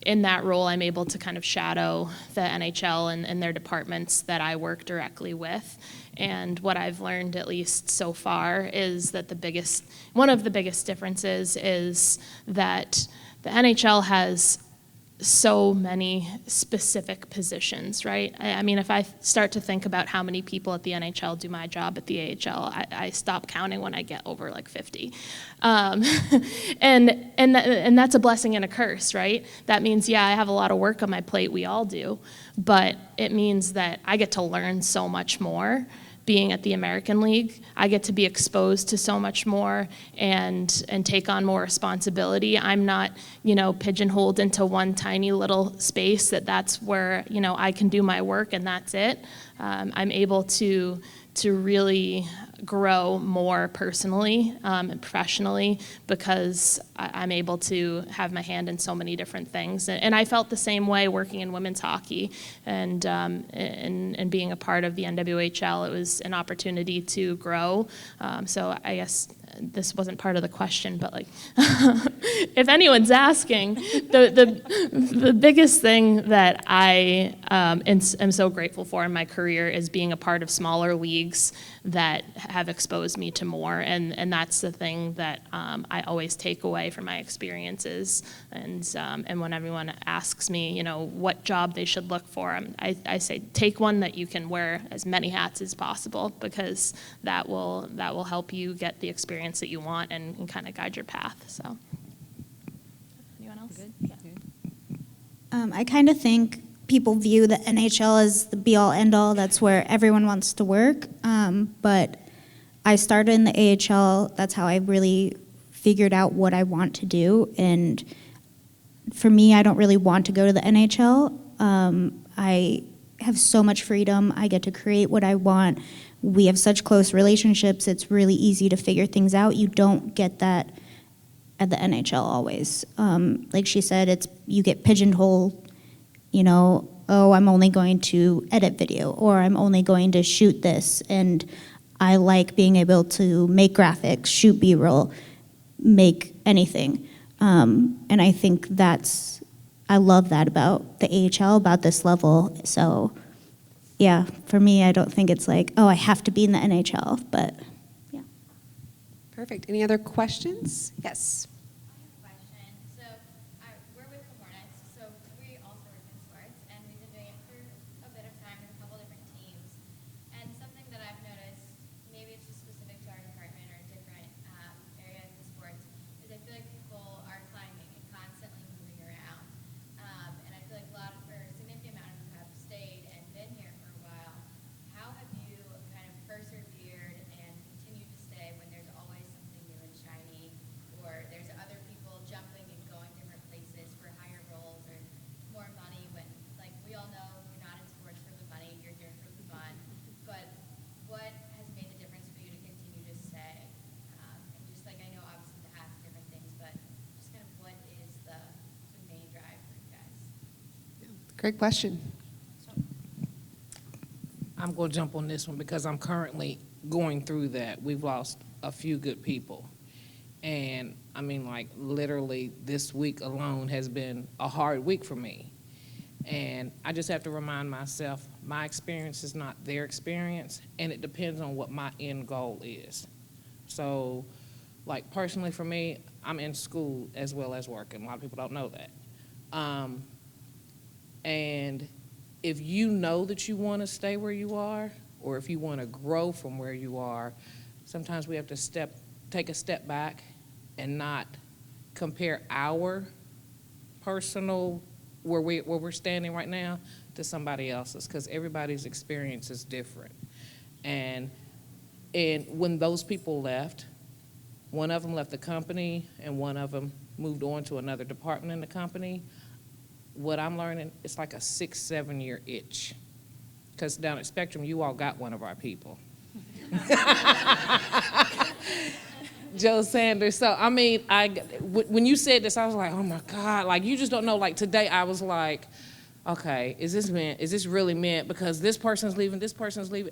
Speaker 3: in that role, I'm able to kind of shadow the NHL and their departments that I work directly with. And what I've learned, at least so far, is that one of the biggest differences is that the NHL has so many specific positions, right? I mean, if I start to think about how many people at the NHL do my job at the AHL, I stop counting when I get over like 50. And that's a blessing and a curse, right? That means, I have a lot of work on my plate, we all do, but it means that I get to learn so much more being at the American League. I get to be exposed to so much more and take on more responsibility. I'm not, pigeonholed into one tiny little space that's where, I can do my work and that's it. I'm able to really grow more personally and professionally because I'm able to have my hand in so many different things. And I felt the same way working in women's hockey and being a part of the NWHL. It was an opportunity to grow. So I guess this wasn't part of the question, but if anyone's asking, the biggest thing that I am so grateful for in my career is being a part of smaller leagues that have exposed me to more, and that's the thing that I always take away from my experiences. And when everyone asks me, what job they should look for, I say take one that you can wear as many hats as possible, because that will help you get the experience that you want and kind of guide your path. So, anyone else? Good. Yeah.
Speaker 6: I kind of think people view the NHL as the be-all, end-all. That's where everyone wants to work. But I started in the AHL. That's how I really figured out what I want to do. And for me, I don't really want to go to the NHL. I have so much freedom. I get to create what I want. We have such close relationships. It's really easy to figure things out. You don't get that at the NHL always. Like she said, you get pigeonholed oh, I'm only going to edit video, or I'm only going to shoot this, and I like being able to make graphics, shoot B-roll, make anything. And I think I love that about the AHL, about this level. So yeah, for me, I don't think it's like, oh, I have to be in the NHL, but yeah.
Speaker 1: Perfect. Any other questions? Yes.
Speaker 11: Question. So we're with the Hornets, so we also work in sports, and we've been doing it for a bit of time with a couple different teams. And something that I've noticed, maybe it's just specific to our department or different areas of sports, is I feel like people are climbing and constantly moving around. And I feel like a significant amount of you have stayed and been here for a while. How have you kind of persevered and continued to stay when there's always something new and shiny, or there's other people jumping and going different places for higher roles or more money, when, like, we all know you're not in sports for the money, you're here for the fun, but what has made the difference for you to continue to stay? And just like, I know obviously the hat's different things, but just kind of what is the main drive for you guys?
Speaker 1: Great question.
Speaker 9: I'm going to jump on this one because I'm currently going through that. We've lost a few good people. And I mean, like, literally this week alone has been a hard week for me. And I just have to remind myself, my experience is not their experience, and it depends on what my end goal is. So, like, personally for me, I'm in school as well as working. A lot of people don't know that. And if you know that you want to stay where you are, or if you want to grow from where you are, sometimes we have to take a step back and not compare our personal, where we're standing right now, to somebody else's, because everybody's experience is different. And when those people left, one of them left the company and one of them moved on to another department in the company. What I'm learning, it's like a 6-7 year itch. Because down at Spectrum, you all got one of our people. Joe Sanders. So, I mean, when you said this, I was like, oh my God, like, you just don't know. Like, today I was like, okay, is this really meant? Because this person's leaving,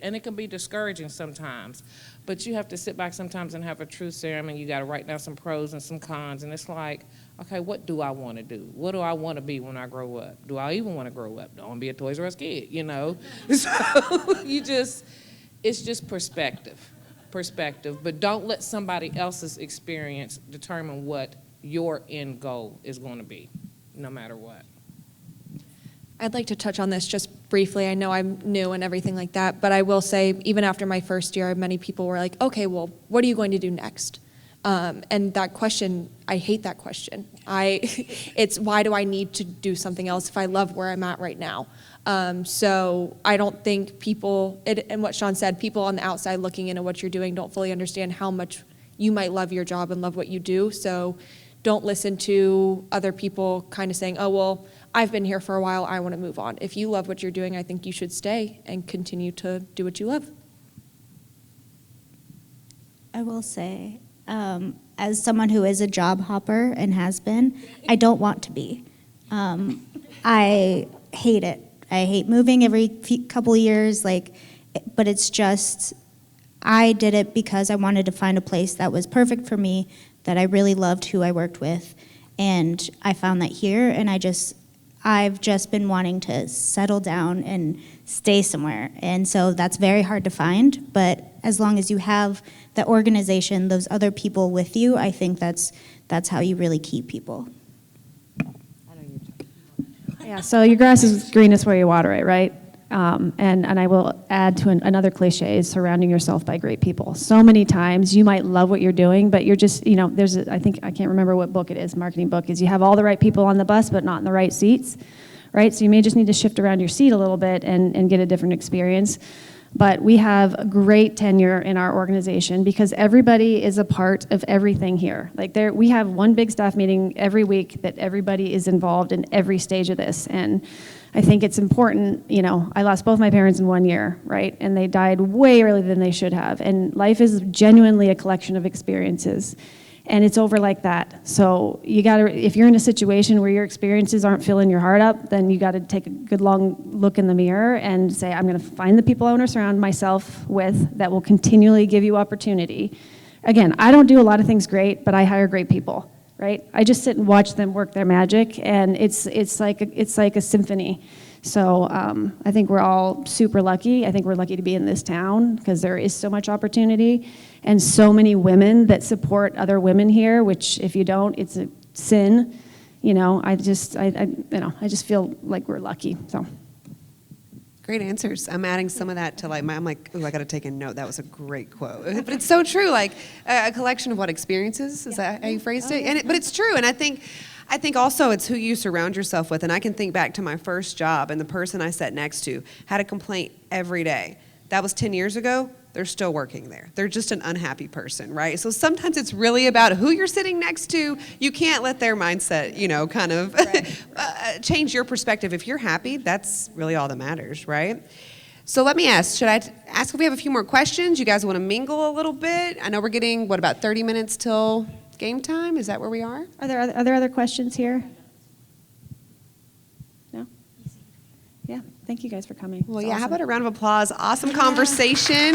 Speaker 9: and it can be discouraging sometimes. But you have to sit back sometimes and have a truth serum, and you got to write down some pros and some cons, and it's like, okay, what do I want to do? What do I want to be when I grow up? Do I even want to grow up? Don't want to be a Toys R Us kid, you know? So it's just perspective, but don't let somebody else's experience determine what your end goal is going to be, no matter what.
Speaker 8: I'd like to touch on this just briefly. I know I'm new and everything like that, but I will say, even after my first year, many people were like, okay, well, what are you going to do next? And that question, I hate that question. It's why do I need to do something else if I love where I'm at right now? So I don't think and what Sean said, people on the outside looking into what you're doing don't fully understand how much you might love your job and love what you do. So don't listen to other people kind of saying, oh, well, I've been here for a while, I want to move on. If you love what you're doing, I think you should stay and continue to do what you love.
Speaker 6: I will say, as someone who is a job hopper and has been, I don't want to be. I hate it. I hate moving every couple of years, but it's just, I did it because I wanted to find a place that was perfect for me, that I really loved who I worked with, and I found that here, and I've just been wanting to settle down and stay somewhere. And so that's very hard to find, but as long as you have the organization, those other people with you, I think that's how you really keep people.
Speaker 2: Yeah, so your grass is greenest where you water it, right? And I will add to another cliche is surrounding yourself by great people. So many times you might love what you're doing, but you're just, I can't remember what book it is, marketing book, is you have all the right people on the bus, but not in the right seats, right? So you may just need to shift around your seat a little bit and get a different experience. But we have a great tenure in our organization because everybody is a part of everything here. We have one big staff meeting every week that everybody is involved in every stage of this. And I think it's important, I lost both my parents in 1 year, right? And they died way earlier than they should have. And life is genuinely a collection of experiences. And it's over like that. So you got to, if you're in a situation where your experiences aren't filling your heart up, then you got to take a good long look in the mirror and say, I'm going to find the people I want to surround myself with that will continually give you opportunity. Again, I don't do a lot of things great, but I hire great people, right? I just sit and watch them work their magic, and it's like a symphony. So I think we're all super lucky. I think we're lucky to be in this town because there is so much opportunity and so many women that support other women here, which if you don't, it's a sin. You know, I just feel like we're lucky. So.
Speaker 1: Great answers. I'm adding some of that to I'm like, ooh, I got to take a note. That was a great quote. But it's so true. Like a collection of what experiences, is that how you phrased it? But it's true. And I think also it's who you surround yourself with. And I can think back to my first job, and the person I sat next to had a complaint every day. That was 10 years ago. They're still working there. They're just an unhappy person, right? So sometimes it's really about who you're sitting next to. You can't let their mindset, kind of change your perspective. If you're happy, that's really all that matters, right? So let me ask, should I ask if we have a few more questions? You guys want to mingle a little bit? I know we're getting, about 30 minutes till game time? Is that where we are?
Speaker 2: Are there other questions here? No? Yeah, thank you guys for coming.
Speaker 1: Well,
Speaker 2: It's
Speaker 1: yeah, how
Speaker 2: awesome.
Speaker 1: about a round of applause? Awesome conversation.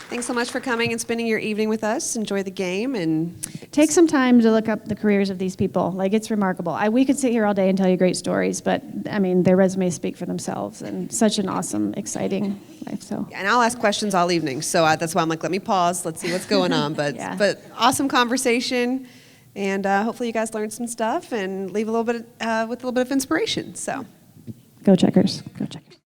Speaker 1: Thanks so much for coming and spending your evening with us. Enjoy the game and
Speaker 2: Take some time to look up the careers of these people. Like, it's remarkable. We could sit here all day and tell you great stories, but I mean, their resumes speak for themselves, and such an awesome, exciting life. So.
Speaker 1: and I'll ask questions all evening. So that's why I'm like, let me pause. Let's see what's going on. But
Speaker 2: Yeah.
Speaker 1: but awesome conversation, and hopefully you guys learned some stuff and leave a little bit with a little bit of inspiration. So.
Speaker 2: Go Checkers. Go Checkers.